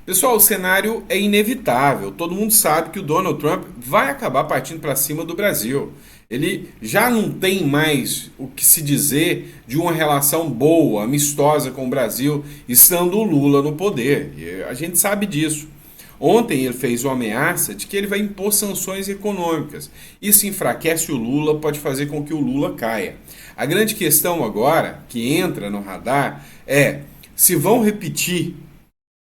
Pessoal, o cenário é inevitável. Todo mundo sabe que o Donald Trump vai acabar partindo para cima do Brasil. Ele já não tem mais o que se dizer de uma relação boa, amistosa com o Brasil, estando o Lula no poder. E a gente sabe disso. Ontem ele fez uma ameaça de que ele vai impor sanções econômicas. Isso enfraquece o Lula, pode fazer com que o Lula caia. A grande questão agora, que entra no radar, é se vão repetir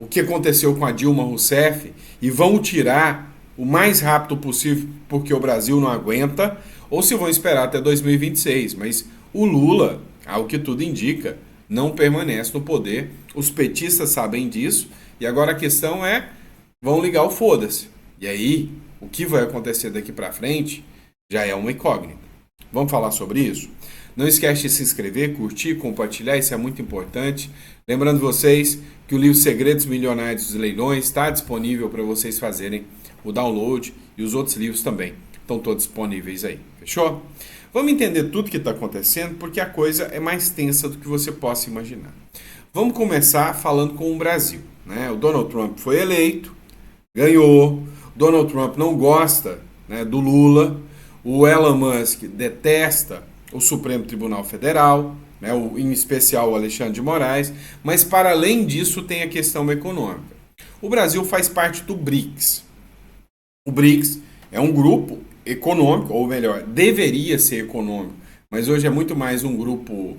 o que aconteceu com a Dilma Rousseff e vão tirar o mais rápido possível porque o Brasil não aguenta, ou se vão esperar até 2026. Mas o Lula, ao que tudo indica, não permanece no poder. Os petistas sabem disso e agora a questão é: vão ligar o foda-se. E aí, o que vai acontecer daqui para frente já é uma incógnita. Vamos falar sobre isso? Não esquece de se inscrever, curtir, compartilhar, isso é muito importante. Lembrando vocês que o livro Segredos Milionários dos Leilões está disponível para vocês fazerem o download e os outros livros também estão todos disponíveis aí. Fechou? Vamos entender tudo que está acontecendo porque a coisa é mais tensa do que você possa imaginar. Vamos começar falando com o Brasil, né? O Donald Trump foi eleito, ganhou. Donald Trump não gosta, né, do Lula. O Elon Musk detesta o Supremo Tribunal Federal, né, em especial o Alexandre de Moraes. Mas para além disso tem a questão econômica. O Brasil faz parte do BRICS. O BRICS é um grupo econômico, ou melhor, deveria ser econômico, mas hoje é muito mais um grupo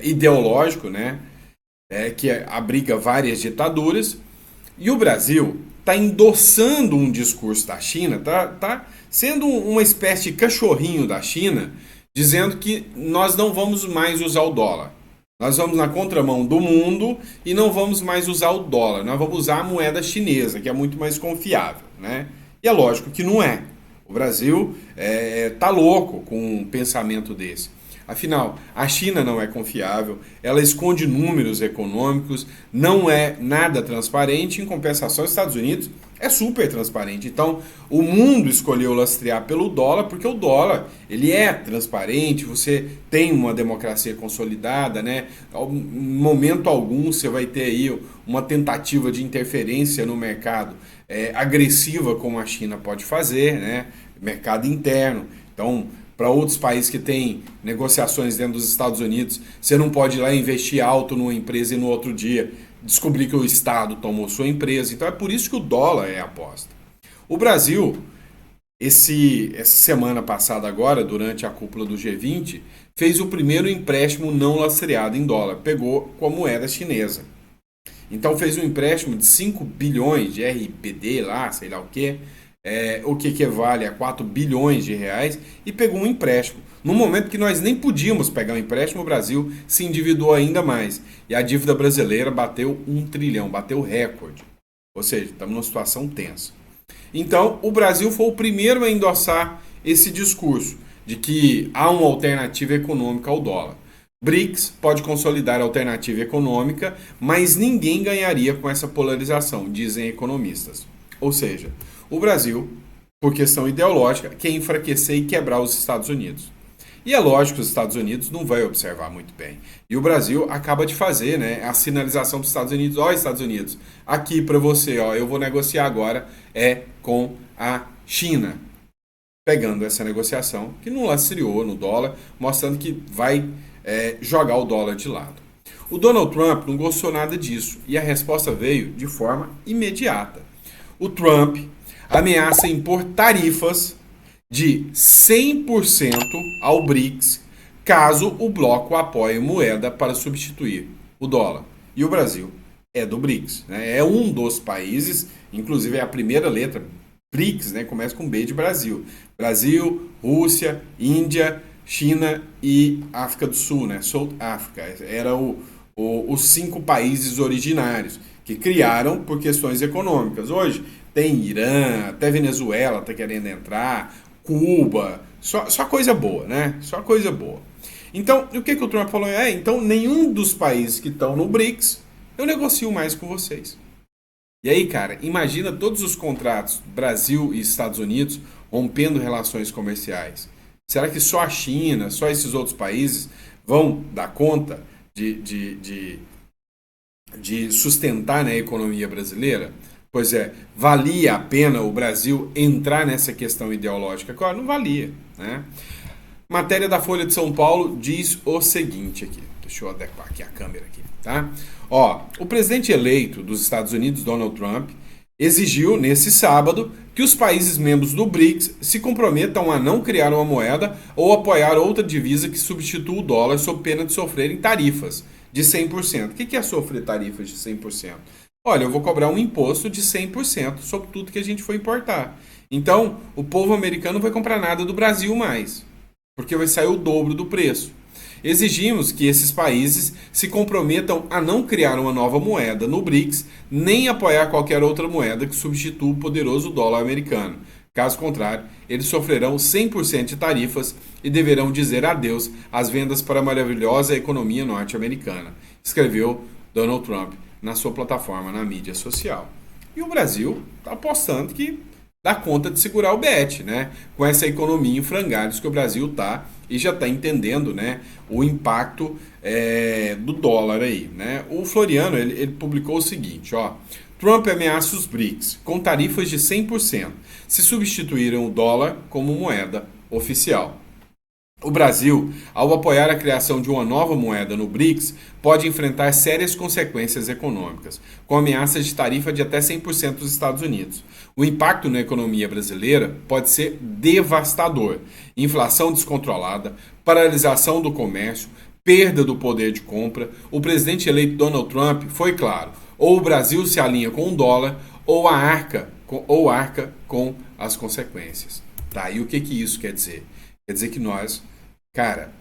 ideológico, né, que abriga várias ditaduras. E o Brasil está endossando um discurso da China, tá sendo uma espécie de cachorrinho da China, dizendo que nós não vamos mais usar o dólar. Nós vamos na contramão do mundo e não vamos mais usar o dólar. Nós vamos usar a moeda chinesa, que é muito mais confiável, né? E é lógico que não é. O Brasil tá louco com um pensamento desse. Afinal, a China não é confiável, ela esconde números econômicos, não é nada transparente. Em compensação, os Estados Unidos é super transparente. Então, o mundo escolheu lastrear pelo dólar porque o dólar ele é transparente, você tem uma democracia consolidada, né? Em momento algum você vai ter aí uma tentativa de interferência no mercado agressiva como a China pode fazer, né? Mercado interno. Então, para outros países que têm negociações dentro dos Estados Unidos, você não pode ir lá investir alto numa empresa e no outro dia descobrir que o Estado tomou sua empresa. Então é por isso que o dólar é a aposta. O Brasil, essa semana passada agora, durante a cúpula do G20, fez o primeiro empréstimo não lastreado em dólar. Pegou com a moeda chinesa. Então fez um empréstimo de 5 bilhões de RPD lá, sei lá o que equivale a 4 bilhões de reais, e pegou um empréstimo. No momento que nós nem podíamos pegar um empréstimo, o Brasil se endividou ainda mais. E a dívida brasileira bateu 1 trilhão, bateu recorde. Ou seja, estamos numa situação tensa. Então, o Brasil foi o primeiro a endossar esse discurso de que há uma alternativa econômica ao dólar. BRICS pode consolidar a alternativa econômica, mas ninguém ganharia com essa polarização, dizem economistas. Ou seja, o Brasil, por questão ideológica, quer enfraquecer e quebrar os Estados Unidos. E é lógico que os Estados Unidos não vai observar muito bem. E o Brasil acaba de fazer, né, a sinalização para os Estados Unidos: ó, Estados Unidos, aqui para você, ó, eu vou negociar agora com a China. Pegando essa negociação, que não lastreou no dólar, mostrando que vai jogar o dólar de lado. O Donald Trump não gostou nada disso e a resposta veio de forma imediata. O Trump ameaça impor tarifas de 100% ao BRICS caso o bloco apoie moeda para substituir o dólar. E o Brasil é do BRICS, né? É um dos países, inclusive é a primeira letra, BRICS, né? Começa com B de Brasil. Brasil, Rússia, Índia, China e África do Sul, né? South Africa. Eram os 5 países originários que criaram por questões econômicas. Hoje tem Irã, até Venezuela está querendo entrar, Cuba, só coisa boa, né? Só coisa boa. Então, o que o Trump falou? Então nenhum dos países que estão no BRICS eu negocio mais com vocês. E aí, cara, imagina todos os contratos Brasil e Estados Unidos rompendo relações comerciais. Será que só a China, só esses outros países vão dar conta de de sustentar, né, a economia brasileira? Pois é, valia a pena o Brasil entrar nessa questão ideológica? Agora, não valia, né? Matéria da Folha de São Paulo diz o seguinte aqui. Deixa eu adequar aqui a câmera aqui, tá? Ó, o presidente eleito dos Estados Unidos, Donald Trump, exigiu nesse sábado que os países membros do BRICS se comprometam a não criar uma moeda ou apoiar outra divisa que substitua o dólar sob pena de sofrerem tarifas de 100%. O que é sofrer tarifas de 100%? Olha, eu vou cobrar um imposto de 100% sobre tudo que a gente for importar. Então, o povo americano não vai comprar nada do Brasil mais, porque vai sair o dobro do preço. Exigimos que esses países se comprometam a não criar uma nova moeda no BRICS, nem apoiar qualquer outra moeda que substitua o poderoso dólar americano. Caso contrário, eles sofrerão 100% de tarifas e deverão dizer adeus às vendas para a maravilhosa economia norte-americana, escreveu Donald Trump na sua plataforma na mídia social. E o Brasil está apostando que dá conta de segurar o bet, né? Com essa economia em frangalhos que o Brasil está e já está entendendo, né, o impacto do dólar aí, né? O Floriano, ele publicou o seguinte, ó: Trump ameaça os BRICS com tarifas de 100% se substituíram o dólar como moeda oficial. O Brasil, ao apoiar a criação de uma nova moeda no BRICS, pode enfrentar sérias consequências econômicas, com ameaças de tarifa de até 100% dos Estados Unidos. O impacto na economia brasileira pode ser devastador. Inflação descontrolada, paralisação do comércio, perda do poder de compra. O presidente eleito Donald Trump foi claro: ou o Brasil se alinha com o dólar, ou arca com as consequências. Tá, e o que isso quer dizer? Quer dizer que nós, cara,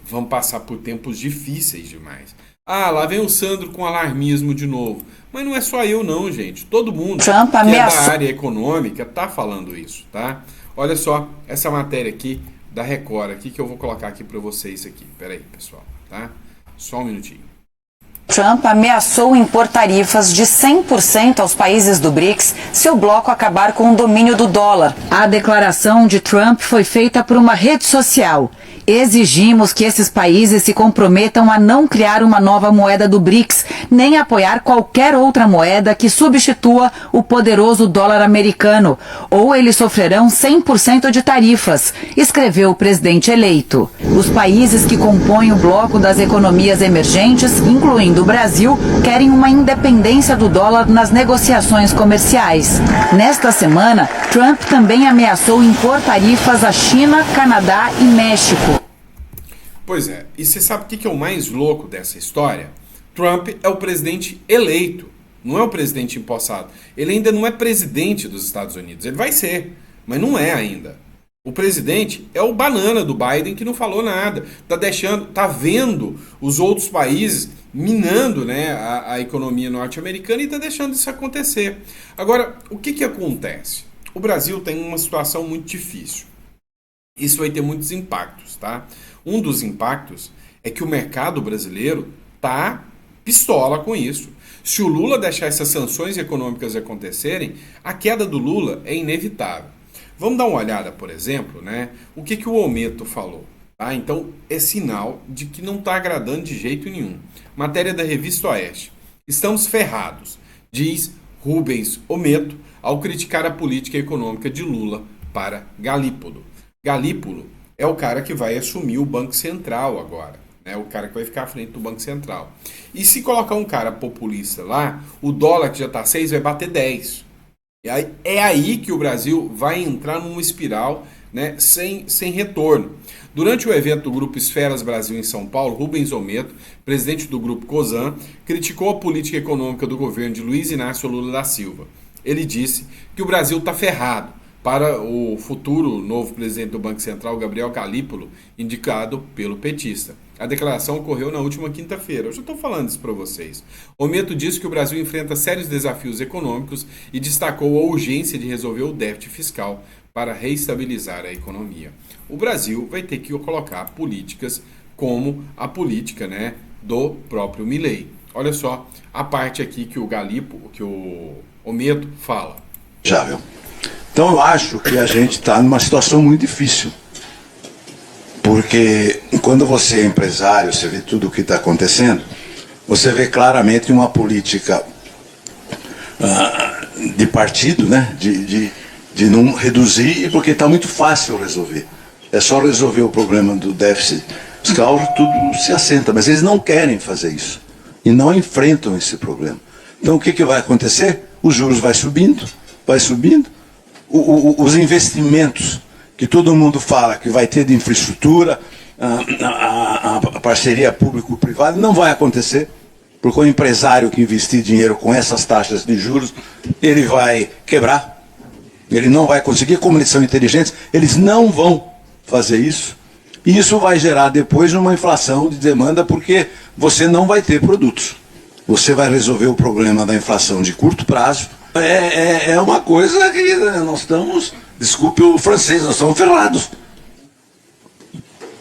vamos passar por tempos difíceis demais. Ah, lá vem o Sandro com alarmismo de novo. Mas não é só eu não, gente. Todo mundo que é da área econômica tá falando isso, tá? Olha só essa matéria aqui da Record aqui que eu vou colocar aqui para vocês aqui. Pera aí, pessoal, tá? Só um minutinho. Trump ameaçou impor tarifas de 100% aos países do BRICS se o bloco acabar com o domínio do dólar. A declaração de Trump foi feita por uma rede social. Exigimos que esses países se comprometam a não criar uma nova moeda do BRICS, nem apoiar qualquer outra moeda que substitua o poderoso dólar americano, ou eles sofrerão 100% de tarifas, escreveu o presidente eleito. Os países que compõem o bloco das economias emergentes, incluindo o Brasil, querem uma independência do dólar nas negociações comerciais. Nesta semana, Trump também ameaçou impor tarifas à China, Canadá e México. Pois é, e você sabe o que é o mais louco dessa história? Trump é o presidente eleito, não é o presidente empossado. Ele ainda não é presidente dos Estados Unidos, ele vai ser, mas não é ainda. O presidente é o banana do Biden que não falou nada, tá vendo os outros países minando, né, a economia norte-americana e tá deixando isso acontecer. Agora, o que acontece? O Brasil tem uma situação muito difícil. Isso vai ter muitos impactos, tá? Um dos impactos é que o mercado brasileiro tá pistola com isso. Se o Lula deixar essas sanções econômicas acontecerem, a queda do Lula é inevitável. Vamos dar uma olhada, por exemplo, né? O que o Ometo falou. Tá? Então, é sinal de que não está agradando de jeito nenhum. Matéria da Revista Oeste. Estamos ferrados, diz Rubens Ometo ao criticar a política econômica de Lula para Galípolo. Galípolo é o cara que vai assumir o Banco Central agora, né? O cara que vai ficar à frente do Banco Central. E se colocar um cara populista lá, o dólar que já está 6 vai bater 10. É aí que o Brasil vai entrar numa espiral, né, sem retorno. Durante o evento do Grupo Esferas Brasil em São Paulo, Rubens Ometo, presidente do Grupo COSAN, criticou a política econômica do governo de Luiz Inácio Lula da Silva. Ele disse que o Brasil está ferrado para o futuro novo presidente do Banco Central, Gabriel Galípolo, indicado pelo petista. A declaração ocorreu na última quinta-feira. Eu já estou falando isso para vocês. Ometo disse que o Brasil enfrenta sérios desafios econômicos e destacou a urgência de resolver o déficit fiscal para reestabilizar a economia. O Brasil vai ter que colocar políticas como a política, né, do próprio Milei. Olha só a parte aqui que o Ometo fala. Já, então eu acho que a gente está numa situação muito difícil. Porque quando você é empresário, você vê tudo o que está acontecendo, você vê claramente uma política de partido, né? De não reduzir, porque está muito fácil resolver. É só resolver o problema do déficit fiscal, tudo se assenta. Mas eles não querem fazer isso e não enfrentam esse problema. Então o que vai acontecer? Os juros vai subindo, os investimentos que todo mundo fala que vai ter de infraestrutura, a parceria público-privada, não vai acontecer, porque o empresário que investir dinheiro com essas taxas de juros, ele vai quebrar, ele não vai conseguir, como eles são inteligentes, eles não vão fazer isso, e isso vai gerar depois uma inflação de demanda, porque você não vai ter produtos. Você vai resolver o problema da inflação de curto prazo. É uma coisa que nós estamos, desculpe o francês, nós estamos ferrados.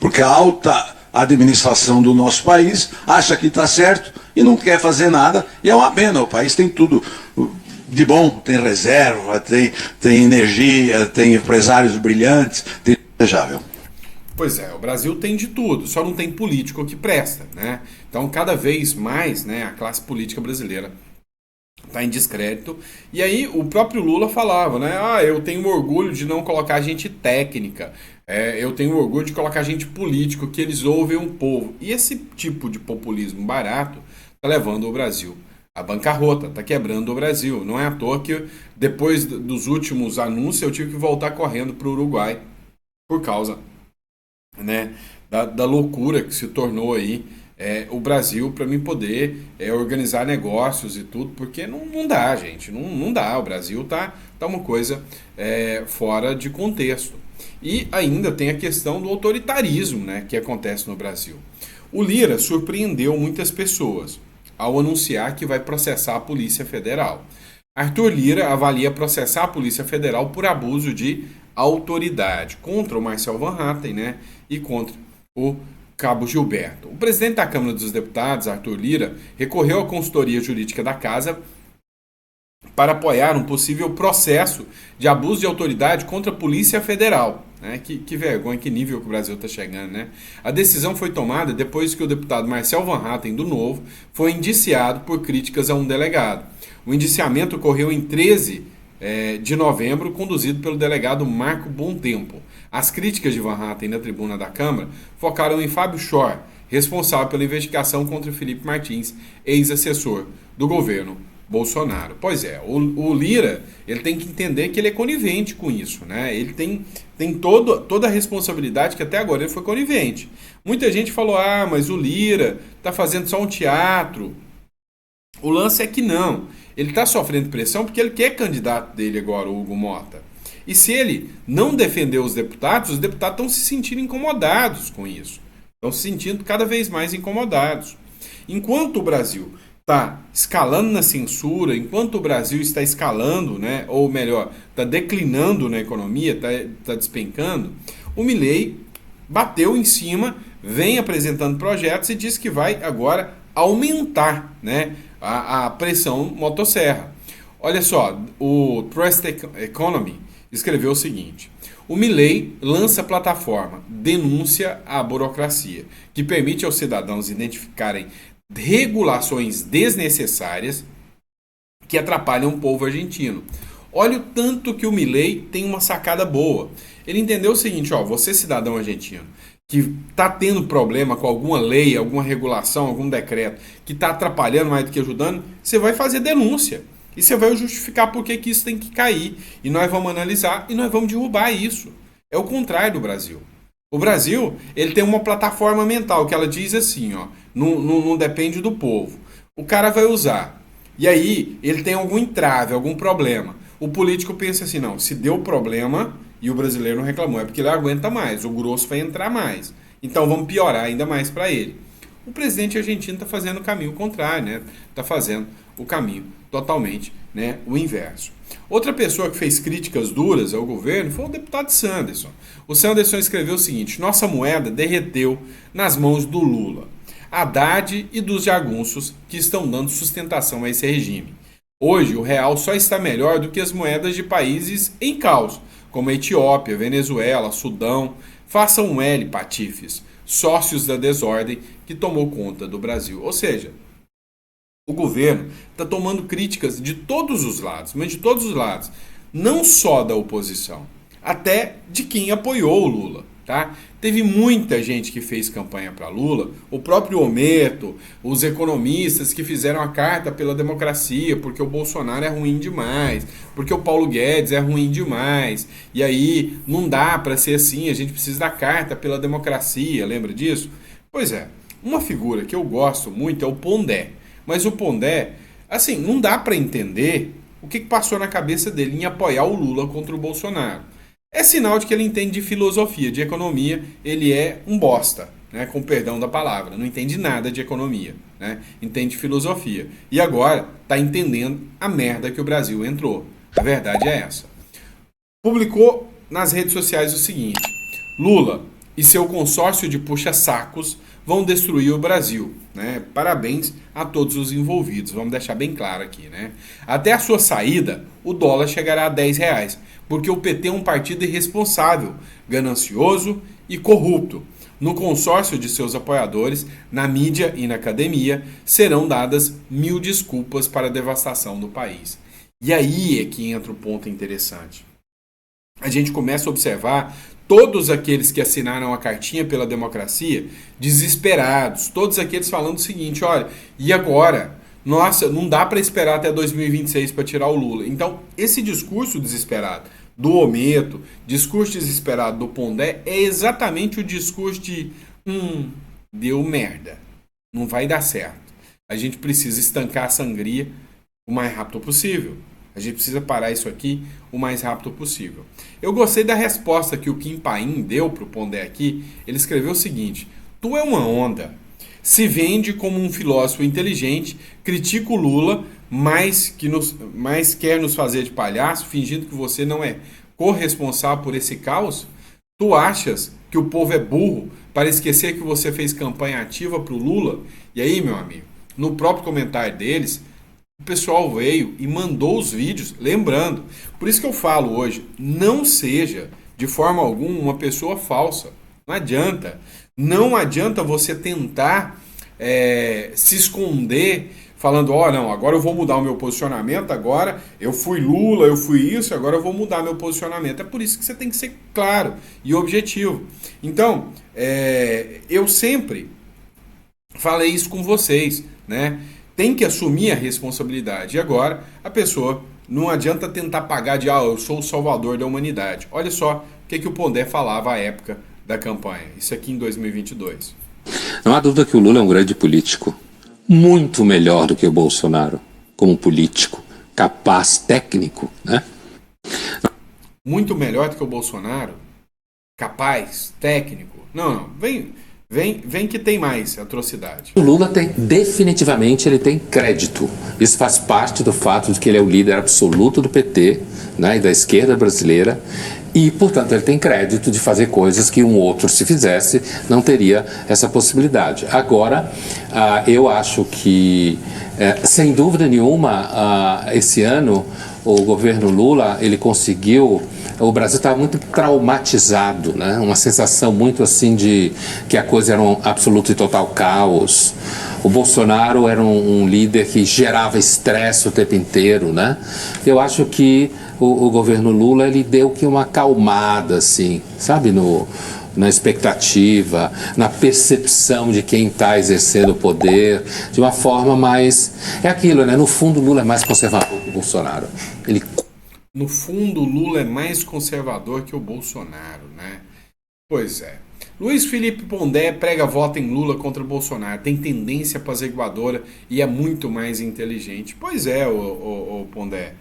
Porque a alta administração do nosso país acha que está certo e não quer fazer nada, e é uma pena. O país tem tudo de bom, tem reserva, tem energia, tem empresários brilhantes, tem desejável. Pois é, o Brasil tem de tudo, só não tem político que presta, né? Então, cada vez mais, né, a classe política brasileira está em descrédito. E aí, o próprio Lula falava, né? Eu tenho orgulho de não colocar gente técnica, eu tenho orgulho de colocar gente político, que eles ouvem o povo. E esse tipo de populismo barato está levando o Brasil à bancarrota, está quebrando o Brasil. Não é à toa que, depois dos últimos anúncios, eu tive que voltar correndo para o Uruguai por causa, né, da loucura que se tornou aí o Brasil, para mim poder organizar negócios e tudo, porque não dá, gente, não dá. O Brasil tá uma coisa fora de contexto. E ainda tem a questão do autoritarismo, né, que acontece no Brasil. O Lira surpreendeu muitas pessoas ao anunciar que vai processar a Polícia Federal. Arthur Lira avalia processar a Polícia Federal por abuso de autoridade contra o Marcel Van Hatten, né, e contra o Cabo Gilberto. O presidente da Câmara dos Deputados, Arthur Lira, recorreu à consultoria jurídica da Casa para apoiar um possível processo de abuso de autoridade contra a Polícia Federal. Né? Que vergonha, que nível que o Brasil está chegando, né? A decisão foi tomada depois que o deputado Marcel Van Hatten, do Novo, foi indiciado por críticas a um delegado. O indiciamento ocorreu em 13 de novembro, conduzido pelo delegado Marco Bontempo. As críticas de Van Hatten na tribuna da Câmara focaram em Fábio Schor, responsável pela investigação contra Felipe Martins, ex-assessor do governo Bolsonaro. Pois é, o Lira, ele tem que entender que ele é conivente com isso, né? Ele tem toda a responsabilidade, que até agora ele foi conivente. Muita gente falou, mas o Lira está fazendo só um teatro. O lance é que não. Ele está sofrendo pressão porque ele quer candidato dele agora, o Hugo Mota. E se ele não defender os deputados estão se sentindo incomodados com isso. Estão se sentindo cada vez mais incomodados. Enquanto o Brasil está escalando na censura, enquanto o Brasil está escalando, né, ou melhor, está declinando na economia, está despencando, o Milei bateu em cima, vem apresentando projetos e diz que vai agora aumentar, né, a pressão motosserra. Olha só, o Trust Economy escreveu o seguinte: o Milei lança a plataforma Denúncia à Burocracia, que permite aos cidadãos identificarem regulações desnecessárias que atrapalham o povo argentino. Olha o tanto que o Milei tem uma sacada boa. Ele entendeu o seguinte, você cidadão argentino, que está tendo problema com alguma lei, alguma regulação, algum decreto, que está atrapalhando mais do que ajudando, você vai fazer denúncia. E você vai justificar por que isso tem que cair. E nós vamos analisar e nós vamos derrubar isso. É o contrário do Brasil. O Brasil, ele tem uma plataforma mental que ela diz assim, não depende do povo. O cara vai usar. E aí, ele tem algum entrave, algum problema. O político pensa assim, não, se deu problema e o brasileiro não reclamou, é porque ele aguenta mais, o grosso vai entrar mais. Então vamos piorar ainda mais para ele. O presidente argentino está fazendo o caminho contrário, né? Está fazendo o caminho totalmente, né, o inverso. Outra pessoa que fez críticas duras ao governo foi o deputado Sanderson. O Sanderson escreveu o seguinte: nossa moeda derreteu nas mãos do Lula, Haddad e dos jagunços que estão dando sustentação a esse regime. Hoje o real só está melhor do que as moedas de países em caos, como a Etiópia, Venezuela, Sudão. Façam um L, patifes, sócios da desordem que tomou conta do Brasil. Ou seja, O governo está tomando críticas de todos os lados, mas de todos os lados. Não só da oposição, até de quem apoiou o Lula. Tá? Teve muita gente que fez campanha para Lula, o próprio Ometo, os economistas que fizeram a carta pela democracia, porque o Bolsonaro é ruim demais, porque o Paulo Guedes é ruim demais, e aí não dá para ser assim, a gente precisa da carta pela democracia, lembra disso? Pois é, uma figura que eu gosto muito é o Pondé, mas o Pondé, assim, não dá para entender o que passou na cabeça dele em apoiar o Lula contra o Bolsonaro. É sinal de que ele entende de filosofia, de economia, ele é um bosta, né, com perdão da palavra, não entende nada de economia, né, entende filosofia. E agora está entendendo a merda que o Brasil entrou. A verdade é essa. Publicou nas redes sociais o seguinte: Lula e seu consórcio de puxa-sacos vão destruir o Brasil. Né? Parabéns a todos os envolvidos, vamos deixar bem claro aqui. Né? Até a sua saída, o dólar chegará a R$10, porque o PT é um partido irresponsável, ganancioso e corrupto. No consórcio de seus apoiadores, na mídia e na academia, serão dadas 1000 desculpas para a devastação do país. E aí é que entra o ponto interessante. A gente começa a observar todos aqueles que assinaram a cartinha pela democracia desesperados, todos aqueles falando o seguinte: olha, e agora? Nossa, não dá para esperar até 2026 para tirar o Lula. Então, esse discurso desesperado do Ometo, discurso desesperado do Pondé, é exatamente o discurso de deu merda, não vai dar certo. A gente precisa estancar a sangria o mais rápido possível. A gente precisa parar isso aqui o mais rápido possível. Eu gostei da resposta que o Kim Paim deu para o Pondé aqui. Ele escreveu o seguinte: tu é uma onda, se vende como um filósofo inteligente, critica o Lula, mas quer nos fazer de palhaço, fingindo que você não é corresponsável por esse caos? Tu achas que o povo é burro para esquecer que você fez campanha ativa para o Lula? E aí, meu amigo, no próprio comentário deles, o pessoal veio e mandou os vídeos, lembrando. Por isso que eu falo hoje, não seja de forma alguma uma pessoa falsa. Não adianta. Não adianta você tentar se esconder falando: ó, não, agora eu vou mudar o meu posicionamento, agora eu fui Lula, eu fui isso, agora eu vou mudar meu posicionamento. É por isso que você tem que ser claro e objetivo. Então, eu sempre falei isso com vocês, né? Tem que assumir a responsabilidade. E agora, a pessoa não adianta tentar pagar de eu sou o salvador da humanidade. Olha só o que o Pondé falava à época da campanha. Isso aqui em 2022. Não há dúvida que o Lula é um grande político. Muito melhor do que o Bolsonaro, como político, capaz, técnico, né? Muito melhor do que o Bolsonaro? Capaz, técnico? Não. Vem que tem mais atrocidade. O Lula definitivamente ele tem crédito. Isso faz parte do fato de que ele é o líder absoluto do PT, né, e da esquerda brasileira. E, portanto, ele tem crédito de fazer coisas que um outro, se fizesse, não teria essa possibilidade. Agora, eu acho que, sem dúvida nenhuma, esse ano, o governo Lula, ele conseguiu... O Brasil estava muito traumatizado, né? Uma sensação muito assim de que a coisa era um absoluto e total caos. O Bolsonaro era um líder que gerava estresse o tempo inteiro, né? Eu acho que o governo Lula, ele deu que uma acalmada, assim, sabe, na expectativa, na percepção de quem está exercendo o poder, de uma forma mais... É aquilo, né? No fundo, Lula é mais conservador que o Bolsonaro. No fundo, Lula é mais conservador que o Bolsonaro, né? Pois é. Luiz Felipe Pondé prega voto em Lula contra o Bolsonaro. Tem tendência apaziguadora e é muito mais inteligente. Pois é, o Pondé.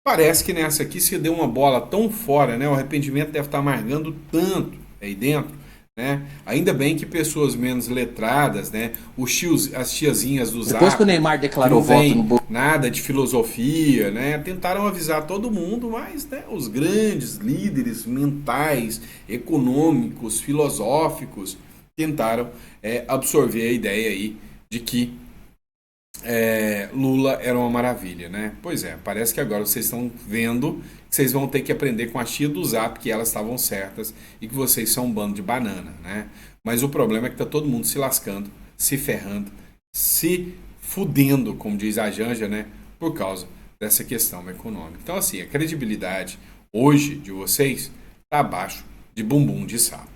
Parece que nessa aqui se deu uma bola tão fora, né? O arrependimento deve estar amargando tanto aí dentro, né? Ainda bem que pessoas menos letradas, né? As tiazinhas do Zap, depois que o Neymar declarou voto no nada de filosofia, né? Tentaram avisar todo mundo, mas, né, os grandes líderes mentais, econômicos, filosóficos tentaram absorver a ideia aí de que Lula era uma maravilha, né? Pois é, parece que agora vocês estão vendo que vocês vão ter que aprender com a tia do Zap que elas estavam certas e que vocês são um bando de banana, né? Mas o problema é que tá todo mundo se lascando, se ferrando, se fudendo, como diz a Janja, né? Por causa dessa questão econômica. Então, assim, a credibilidade hoje de vocês está abaixo de bumbum de sapo.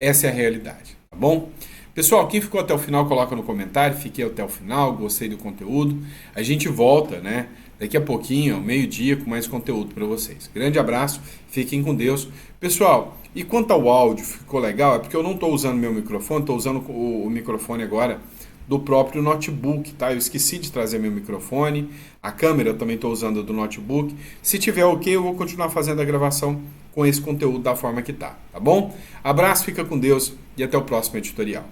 Essa é a realidade, tá bom? Pessoal, quem ficou até o final, coloca no comentário. Fiquei até o final, gostei do conteúdo. A gente volta, né? Daqui a pouquinho, ao meio-dia, com mais conteúdo para vocês. Grande abraço, fiquem com Deus. Pessoal, e quanto ao áudio, ficou legal? É porque eu não estou usando meu microfone, estou usando o microfone agora do próprio notebook, tá? Eu esqueci de trazer meu microfone, a câmera eu também estou usando do notebook. Se tiver ok, eu vou continuar fazendo a gravação com esse conteúdo da forma que tá bom? Abraço, fica com Deus e até o próximo editorial.